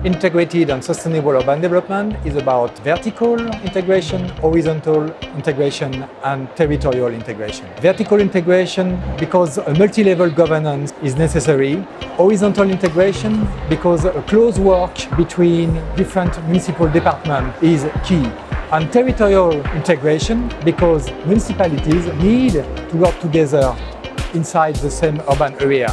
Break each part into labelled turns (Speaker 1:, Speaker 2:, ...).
Speaker 1: Integrated and sustainable urban development is about vertical integration, horizontal integration, and territorial integration. Vertical integration because a multi-level governance is necessary. Horizontal integration because a close work between different municipal departments is key. And territorial integration because municipalities need to work together inside the same urban area.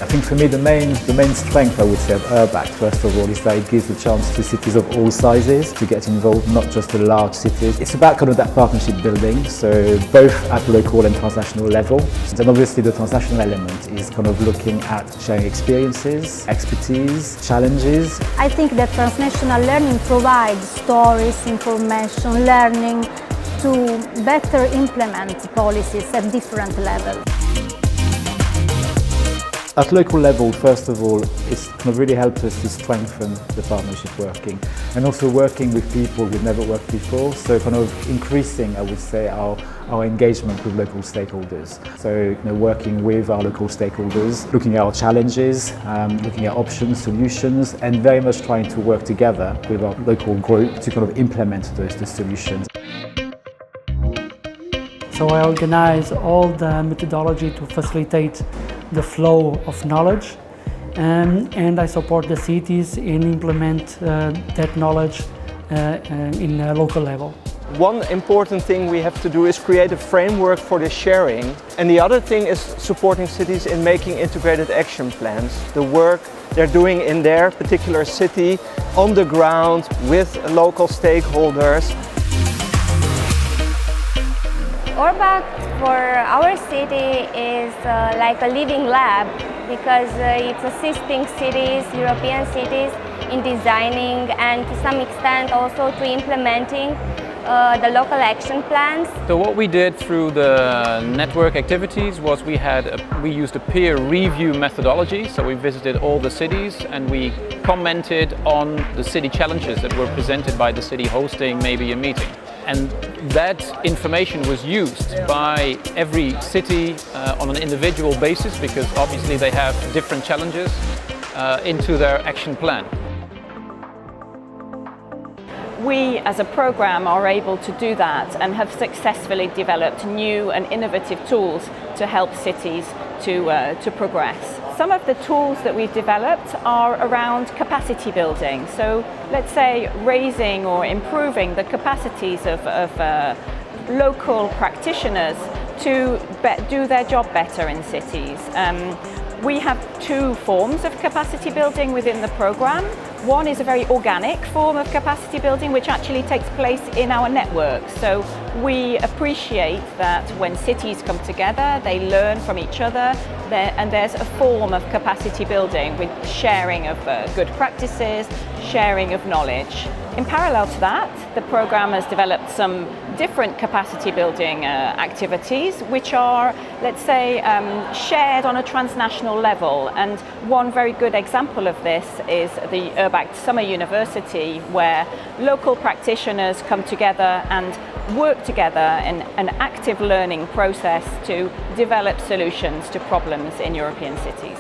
Speaker 2: I think for me the main strength, I would say, of URBACT, first of all, is that it gives the chance to cities of all sizes to get involved, not just the large cities. It's about kind of that partnership building, so both at local and transnational level. And obviously the transnational element is kind of looking at sharing experiences, expertise, challenges.
Speaker 3: I think that transnational learning provides stories, information, learning to better implement policies at different levels.
Speaker 2: At local level, first of all, it's kind of really helped us to strengthen the partnership working and also working with people we've never worked before, so kind of increasing, I would say, our engagement with local stakeholders. So working with our local stakeholders, looking at our challenges, looking at options, solutions, and very much trying to work together with our local group to kind of implement those solutions.
Speaker 4: So I organize all the methodology to facilitate the flow of knowledge, and I support the cities in implement that knowledge in a local level.
Speaker 5: One important thing we have to do is create a framework for the sharing, and the other thing is supporting cities in making integrated action plans. The work they're doing in their particular city, on the ground, with local stakeholders.
Speaker 6: URBACT for our city is like a living lab because it's assisting cities, European cities, in designing and to some extent also to implementing the local action plans.
Speaker 7: So what we did through the network activities was we used a peer review methodology. So we visited all the cities and we commented on the city challenges that were presented by the city hosting maybe a meeting. And that information was used by every city on an individual basis because obviously they have different challenges into their action plan.
Speaker 8: We as a program are able to do that and have successfully developed new and innovative tools to help cities to progress. Some of the tools that we've developed are around capacity building. So let's say raising or improving the capacities of local practitioners to do their job better in cities. We have two forms of capacity building within the program. One is a very organic form of capacity building which actually takes place in our network. So we appreciate that when cities come together, they learn from each other, and there's a form of capacity building with sharing of good practices, sharing of knowledge. In parallel to that, the program has developed some different capacity building activities which are, let's say, shared on a transnational level. And one very good example of this is the URBACT Summer University, where local practitioners come together and work together in an active learning process to develop solutions to problems in European cities.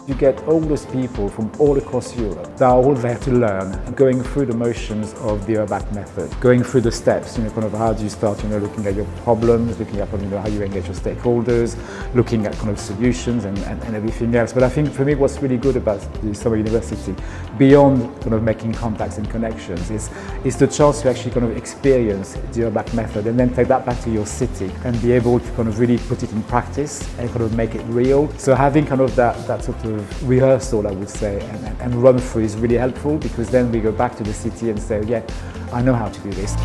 Speaker 2: You get all those people from all across Europe that are all there to learn, going through the motions of the URBACT method, going through the steps, kind of how do you start, looking at your problems, looking at, how you engage your stakeholders, looking at kind of solutions and everything else. But I think for me what's really good about the Summer University, beyond kind of making contacts and connections, is the chance to actually kind of experience the URBACT method and then take that back to your city and be able to kind of really put it in practice and kind of make it real. So having kind of that sort of rehearsal, I would say, and run through is really helpful because then we go back to the city and say, yeah, I know how to do this.